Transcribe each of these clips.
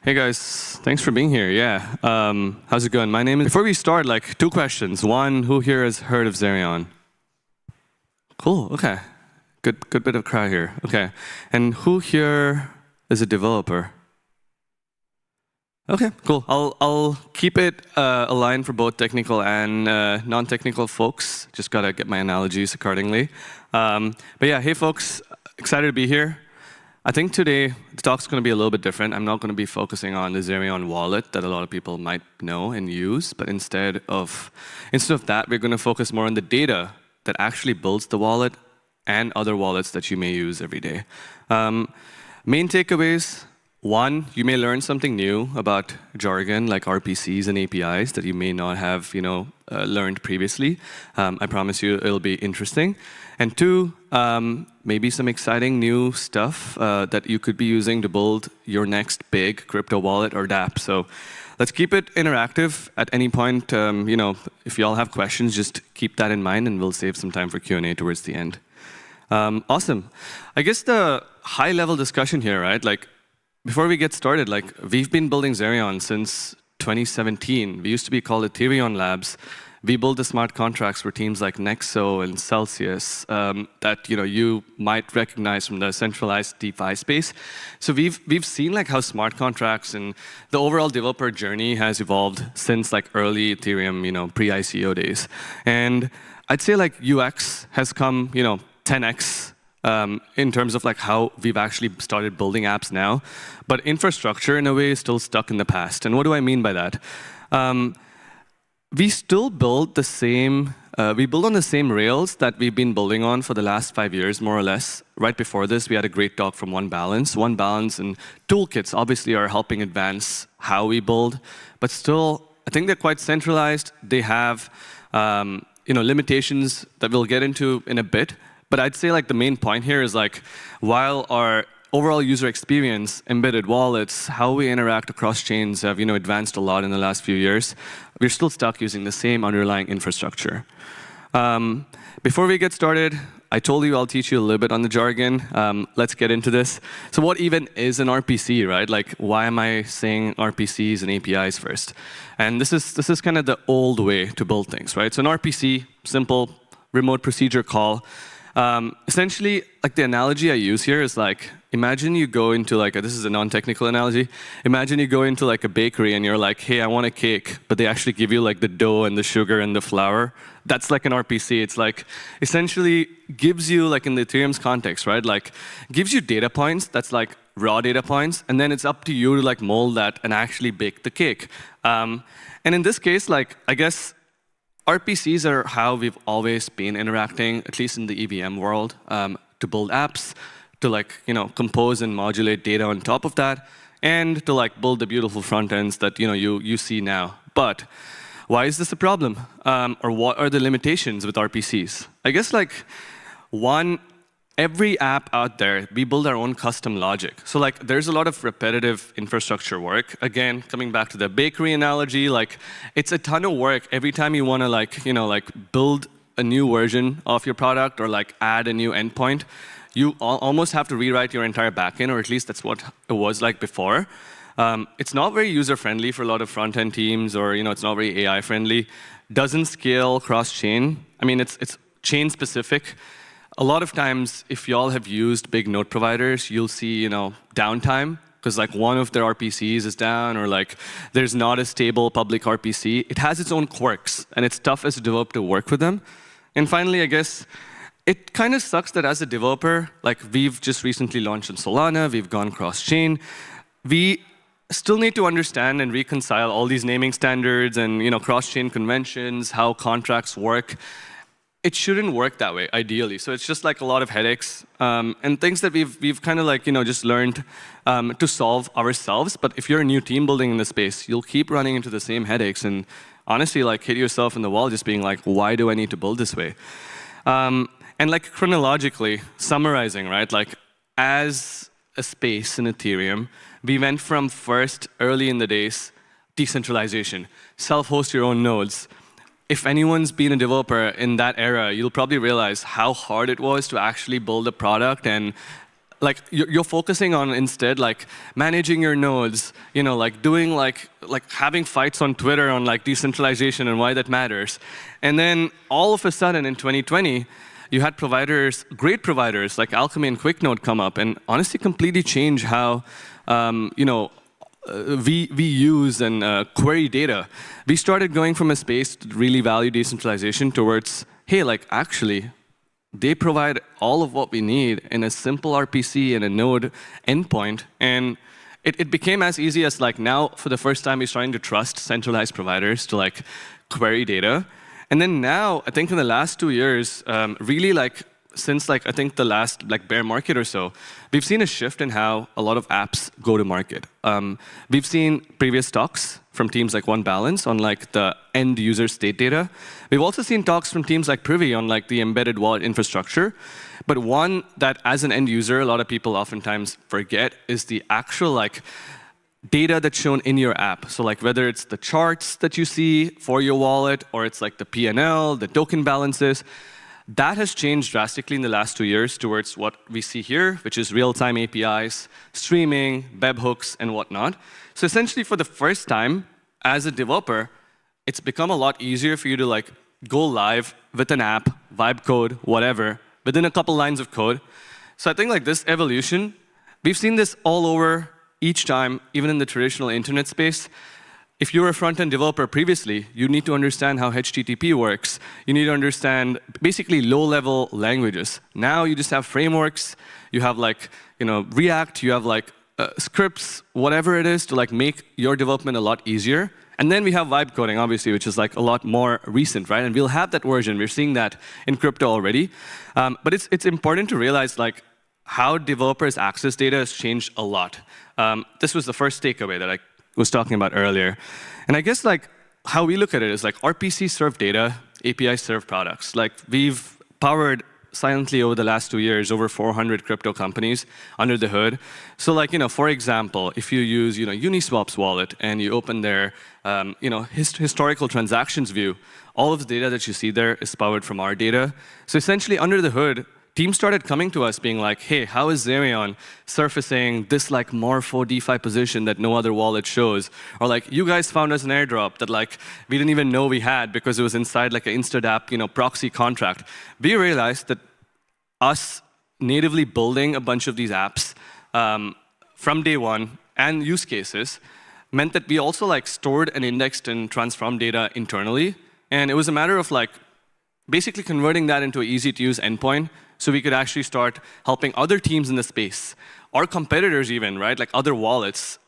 Hey guys, thanks for being here. Yeah, how's it going? My name is. Before we start, like 2 questions. One, who here has heard of Zerion? Cool. Okay, good bit of crowd here. Okay, and who here is a developer? Okay, cool. I'll keep it aligned for both technical and non-technical folks. Just gotta get my analogies accordingly. But yeah, hey folks, excited to be here. I think today the talk's going to be a little bit different. I'm not going to be focusing on the Zerion wallet that a lot of people might know and use, but instead of that, we're going to focus more on the data that actually builds the wallet and other wallets that you may use every day. Main takeaways. 1, you may learn something new about jargon like RPCs and APIs that you may not have learned previously. I promise you it'll be interesting. And 2, maybe some exciting new stuff that you could be using to build your next big crypto wallet or dApp. So let's keep it interactive. At any point, if you all have questions, just keep that in mind and we'll save some time for Q&A towards the end. Awesome. I guess the high-level discussion here, right? Before we get started, we've been building Zerion since 2017. We used to be called Ethereum Labs. We build the smart contracts for teams like Nexo and Celsius that you might recognize from the centralized DeFi space. So we've seen how smart contracts and the overall developer journey has evolved since early Ethereum, pre-ICO days. And I'd say UX has come 10x. In terms of how we've actually started building apps now. But infrastructure, in a way, is still stuck in the past. And what do I mean by that? We still build the same, we build on the same rails that we've been building on for the last 5 years, more or less. Right before this, we had a great talk from One Balance. One Balance and toolkits obviously are helping advance how we build. But still, I think they're quite centralized. They have limitations that we'll get into in a bit. But I'd say the main point here is while our overall user experience, embedded wallets, how we interact across chains have advanced a lot in the last few years, we're still stuck using the same underlying infrastructure. Before we get started, I told you I'll teach you a little bit on the jargon. Let's get into this. So what even is an RPC, right? Why am I saying RPCs and APIs first? And this is kind of the old way to build things, right? So an RPC, simple remote procedure call. Essentially, the analogy I use here is imagine you go into this is a non-technical analogy. Imagine you go into a bakery and you're hey, I want a cake, but they actually give you the dough and the sugar and the flour. That's an RPC. It's essentially gives you in the Ethereum's context, right? Gives you data points that's raw data points, and then it's up to you to mold that and actually bake the cake. And in this case, I guess. RPCs are how we've always been interacting, at least in the EVM world, to build apps, to compose and modulate data on top of that, and to build the beautiful front ends that you see now. But why is this a problem? Or what are the limitations with RPCs? I guess one. Every app out there, we build our own custom logic. So there's a lot of repetitive infrastructure work. Again, coming back to the bakery analogy, it's a ton of work every time you want to build a new version of your product or add a new endpoint. You almost have to rewrite your entire backend, or at least that's what it was before. It's not very user-friendly for a lot of front-end teams, or it's not very AI-friendly. Doesn't scale cross-chain. I mean, it's chain-specific. A lot of times, if y'all have used big node providers, you'll see downtime because one of their RPCs is down, or there's not a stable public RPC. It has its own quirks, and it's tough as a developer to work with them. And finally, I guess it kind of sucks that as a developer, we've just recently launched in Solana, we've gone cross-chain. We still need to understand and reconcile all these naming standards and cross-chain conventions, how contracts work. It shouldn't work that way, ideally. So it's just a lot of headaches and things that we've kind of just learned to solve ourselves. But if you're a new team building in the space, you'll keep running into the same headaches and honestly hit yourself in the wall just being why do I need to build this way? And chronologically, summarizing, right? As a space in Ethereum, we went from first, early in the days, decentralization, self-host your own nodes. If anyone's been a developer in that era, you'll probably realize how hard it was to actually build a product and like you're focusing on instead like managing your nodes, like doing like having fights on Twitter on like decentralization and why that matters. And then all of a sudden in 2020, you had providers, great providers like Alchemy and QuickNode come up and honestly completely change how we use and query data. We started going from a space to really value decentralization towards, hey, like actually, they provide all of what we need in a simple RPC and a node endpoint. And it became as easy as like now, for the first time, we're starting to trust centralized providers to like query data. And then now, I think in the last 2 years, really like since like I think the last like bear market or so, we've seen a shift in how a lot of apps go to market. We've seen previous talks from teams like OneBalance on like the end user state data. We've also seen talks from teams like Privy on like the embedded wallet infrastructure. But one that as an end user, a lot of people oftentimes forget is the actual like data that's shown in your app. So like whether it's the charts that you see for your wallet or it's like the P&L, the token balances, that has changed drastically in the last 2 years towards what we see here, which is real-time APIs, streaming, webhooks, and whatnot. So essentially, for the first time, as a developer, it's become a lot easier for you to like go live with an app, vibe code, whatever, within a couple lines of code. So I think like this evolution, we've seen this all over each time, even in the traditional internet space. If you were a front-end developer previously, you need to understand how HTTP works. You need to understand basically low-level languages. Now you just have frameworks. You have like React. You have like scripts, whatever it is, to like make your development a lot easier. And then we have vibe coding, obviously, which is like a lot more recent, right? And we'll have that version. We're seeing that in crypto already. But it's important to realize like how developers access data has changed a lot. This was the first takeaway that I was talking about earlier. And I guess like how we look at it is like RPC serve data, API serve products. Like we've powered silently over the last 2 years over 400 crypto companies under the hood. So like, for example, if you use Uniswap's wallet and you open their historical transactions view, all of the data that you see there is powered from our data. So essentially under the hood, teams started coming to us being like, hey, how is Zerion surfacing this like Morpho DeFi position that no other wallet shows? Or like, you guys found us an airdrop that like we didn't even know we had because it was inside like an InstaDApp proxy contract. We realized that us natively building a bunch of these apps from day one and use cases meant that we also like stored and indexed and transformed data internally. And it was a matter of like basically converting that into an easy-to-use endpoint so we could actually start helping other teams in the space, our competitors even, right, like other wallets,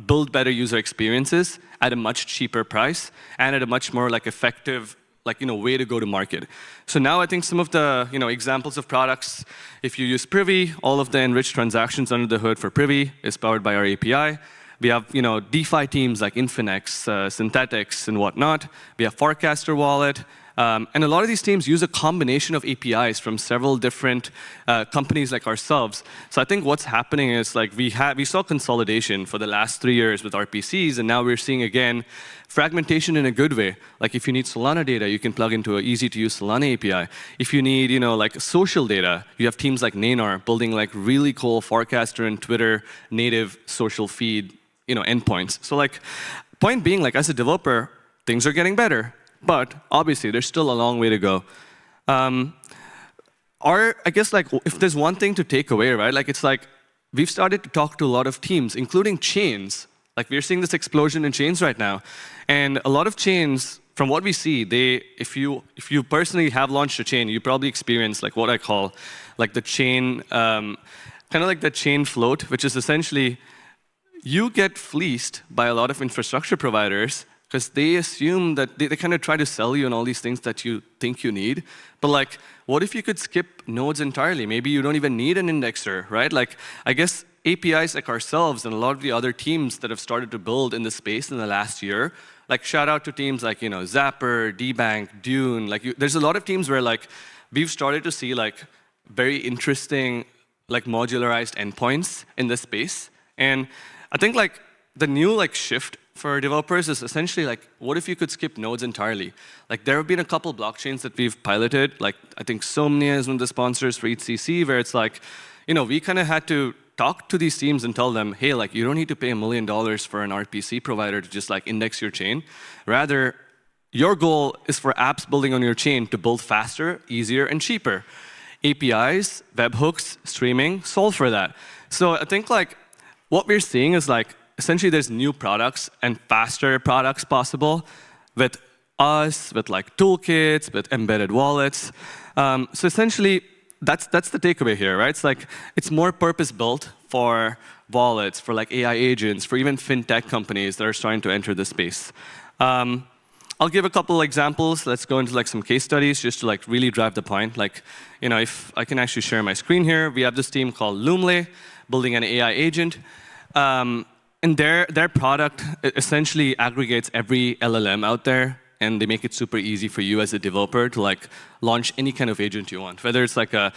build better user experiences at a much cheaper price and at a much more like effective way to go to market. So now I think some of the examples of products, if you use Privy, all of the enriched transactions under the hood for Privy is powered by our API. We have DeFi teams like Infinex, Synthetics, and whatnot. We have Forecaster Wallet. And a lot of these teams use a combination of APIs from several different companies like ourselves. So I think what's happening is like we saw consolidation for the last 3 years with RPCs, and now we're seeing again fragmentation in a good way. Like if you need Solana data, you can plug into an easy-to-use Solana API. If you need like social data, you have teams like Nanar building like really cool Forecaster and Twitter native social feed endpoints. So like point being, like as a developer, things are getting better. But obviously, there's still a long way to go. I guess like if there's one thing to take away, right? Like it's like we've started to talk to a lot of teams, including chains. Like we're seeing this explosion in chains right now, and a lot of chains, from what we see, if you personally have launched a chain, you probably experience like what I call like the chain, kind of like the chain float, which is essentially you get fleeced by a lot of infrastructure providers because they assume that they kind of try to sell you on all these things that you think you need. But like, what if you could skip nodes entirely? Maybe you don't even need an indexer, right? Like, I guess APIs like ourselves and a lot of the other teams that have started to build in the space in the last year, like shout out to teams like Zapper, DBank, Dune. Like, there's a lot of teams where like we've started to see like very interesting like modularized endpoints in the space. And I think like the new like shift for developers is essentially like, what if you could skip nodes entirely? Like there have been a couple blockchains that we've piloted, like I think Somnia is one of the sponsors for ETHCC, where it's like, we kind of had to talk to these teams and tell them, hey, like you don't need to pay $1 million for an RPC provider to just like index your chain. Rather, your goal is for apps building on your chain to build faster, easier, and cheaper. APIs, webhooks, streaming, solve for that. So I think like what we're seeing is like essentially there's new products and faster products possible with us, with like toolkits, with embedded wallets. So essentially, that's the takeaway here, right? It's like it's more purpose-built for wallets, for like AI agents, for even fintech companies that are starting to enter this space. I'll give a couple examples. Let's go into like some case studies just to like really drive the point. Like, if I can actually share my screen here, we have this team called Loomle building an AI agent. And their product essentially aggregates every LLM out there, and they make it super easy for you as a developer to like launch any kind of agent you want. Whether it's like a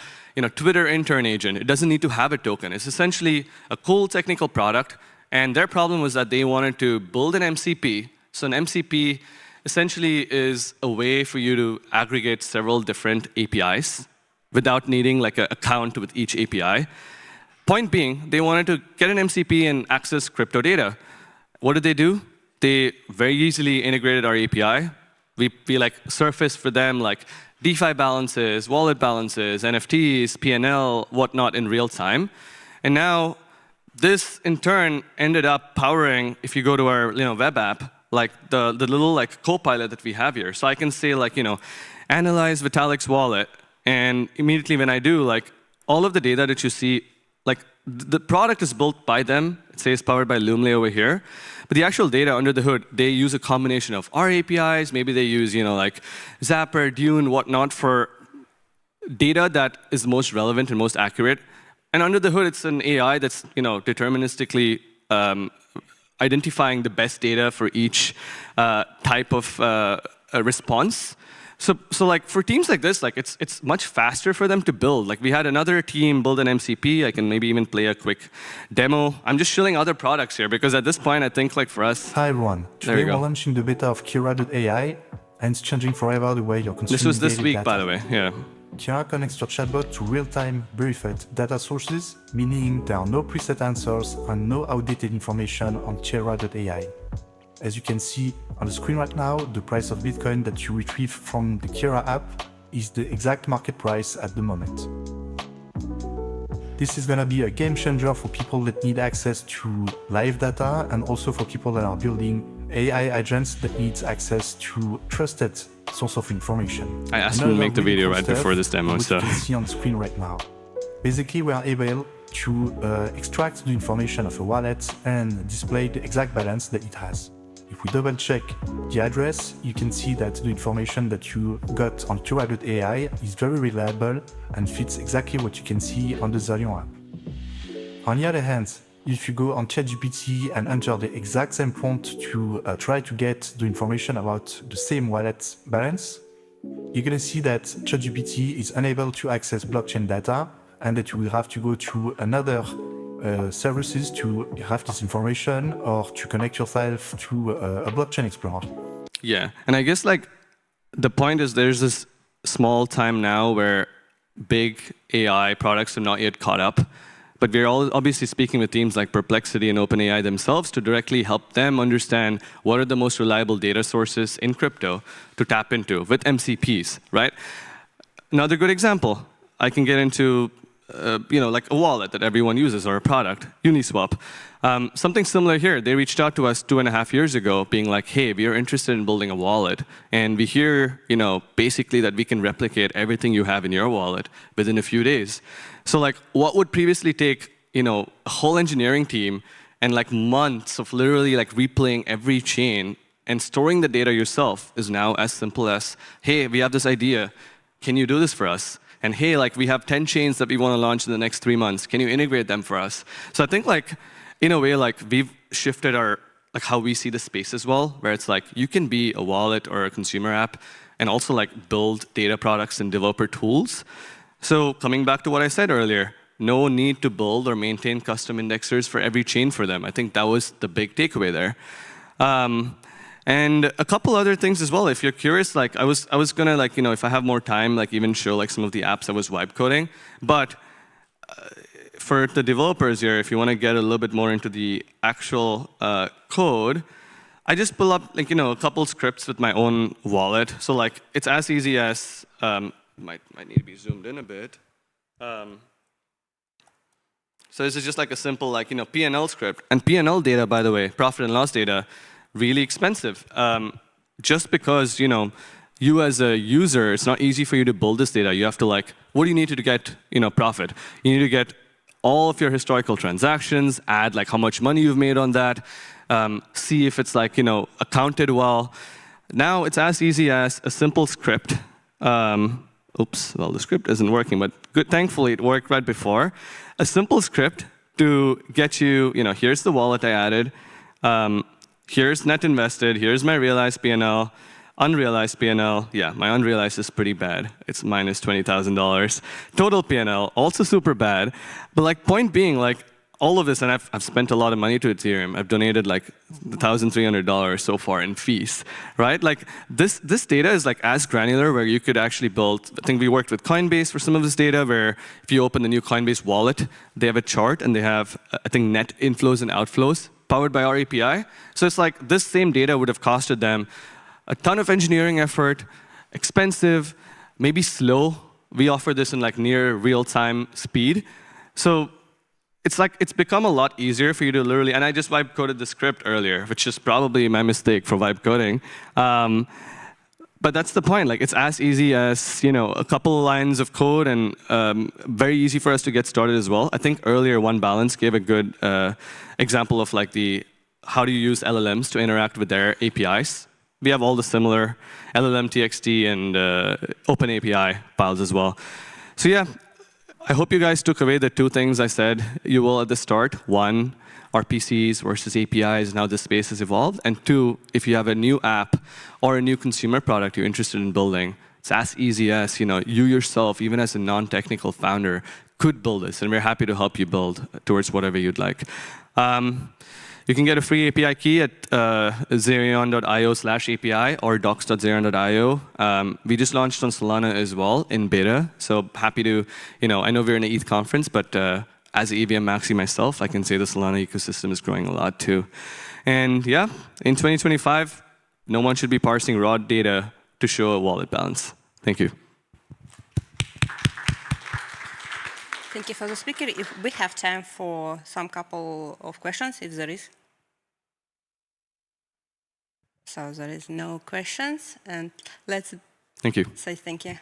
Twitter intern agent, it doesn't need to have a token. It's essentially a cool technical product. And their problem was that they wanted to build an MCP. So an MCP essentially is a way for you to aggregate several different APIs without needing like an account with each API. Point being, they wanted to get an MCP and access crypto data. What did they do? They very easily integrated our API. We like surfaced for them like DeFi balances, wallet balances, NFTs, PNL, whatnot in real time. And now this in turn ended up powering, if you go to our web app, like the little like co-pilot that we have here. So I can say like, analyze Vitalik's wallet, and immediately when I do, like all of the data that you see, like the product is built by them. It says powered by Loomle over here. But the actual data under the hood, they use a combination of our APIs. Maybe they use, like Zapper, Dune, whatnot for data that is most relevant and most accurate. And under the hood, it's an AI that's, deterministically identifying the best data for each type of response. So like for teams like this, like it's much faster for them to build. Like we had another team build an MCP. I can maybe even play a quick demo. I'm just showing other products here because at this point, I think like for us. Hi everyone. Today we're launching the beta of Kira.ai, and it's changing forever the way you're consuming. This was this week, data. By the way. Yeah. Kira connects your chatbot to real-time verified data sources, meaning there are no preset answers and no outdated information on Kira.ai. As you can see on the screen right now, the price of Bitcoin that you retrieve from the Kira app is the exact market price at the moment. This is going to be a game changer for people that need access to live data, and also for people that are building AI agents that needs access to trusted source of information. I asked him to make the video right before this demo, so you can see on screen right now. Basically, we are able to extract the information of a wallet and display the exact balance that it has. If we double check the address, you can see that the information that you got on Kira.ai is very reliable and fits exactly what you can see on the Zerion app. On the other hand, if you go on ChatGPT and enter the exact same prompt to try to get the information about the same wallet balance, you're going to see that ChatGPT is unable to access blockchain data, and that you will have to go to another services to have this information or to connect yourself to a blockchain explorer. Yeah, and I guess like the point is there's this small time now where big AI products have not yet caught up, but we're all obviously speaking with teams like Perplexity and OpenAI themselves to directly help them understand what are the most reliable data sources in crypto to tap into with MCPs, right? Another good example, I can get into like a wallet that everyone uses or a product, Uniswap. Something similar here. They reached out to us 2.5 years ago being like, hey, we are interested in building a wallet. And we hear, basically that we can replicate everything you have in your wallet within a few days. So like what would previously take, a whole engineering team and like months of literally like replaying every chain and storing the data yourself is now as simple as, hey, we have this idea. Can you do this for us? And hey, like we have 10 chains that we want to launch in the next 3 months. Can you integrate them for us? So I think like, in a way, like we've shifted our, like how we see the space as well, where it's like you can be a wallet or a consumer app and also like build data products and developer tools. So coming back to what I said earlier, no need to build or maintain custom indexers for every chain for them. I think that was the big takeaway there. And a couple other things as well. If you're curious, like I was gonna like if I have more time, like even show like some of the apps I was vibe coding. But for the developers here, if you want to get a little bit more into the actual code, I just pull up like a couple scripts with my own wallet. So like it's as easy as might need to be zoomed in a bit. So this is just like a simple like P&L script. And P&L data, by the way, profit and loss data, really expensive. Just because you as a user, it's not easy for you to build this data. You have to like, what do you need to get profit? You need to get all of your historical transactions, add like how much money you've made on that, see if it's like accounted well. Now it's as easy as a simple script. Oops, well the script isn't working, but good. Thankfully it worked right before. A simple script to get you, here's the wallet I added. Here's net invested. Here's my realized P&L. Unrealized P&L, yeah, my unrealized is pretty bad. It's minus $20,000. Total P&L, also super bad. But like point being, like all of this, and I've spent a lot of money to Ethereum. I've donated like $1,300 so far in fees, right? Like this data is like as granular where you could actually build. I think we worked with Coinbase for some of this data, where if you open the new Coinbase wallet, they have a chart and they have I think net inflows and outflows powered by our API. So it's like this same data would have costed them a ton of engineering effort, expensive, maybe slow. We offer this in like near real-time speed. So it's like it's become a lot easier for you to literally, and I just vibe coded the script earlier, which is probably my mistake for vibe coding. But that's the point. Like it's as easy as a couple of lines of code, and very easy for us to get started as well. I think earlier OneBalance gave a good example of like how do you use LLMs to interact with their APIs. We have all the similar LLM TXT and OpenAPI files as well. So yeah, I hope you guys took away the two things I said you will at the start. One, RPCs versus APIs and how this space has evolved. And two, if you have a new app or a new consumer product you're interested in building, it's as easy as you yourself, even as a non-technical founder, could build this. And we're happy to help you build towards whatever you'd like. You can get a free API key at zerion.io/API or docs.zerion.io. We just launched on Solana as well in beta. So happy to, I know we're in an ETH conference, but as an EVM maxi myself, I can say the Solana ecosystem is growing a lot too. And yeah, in 2025, no one should be parsing raw data to show a wallet balance. Thank you. Thank you for the speaker. If we have time for some couple of questions, if there is. So there is no questions, and let's thank you. Say thank you.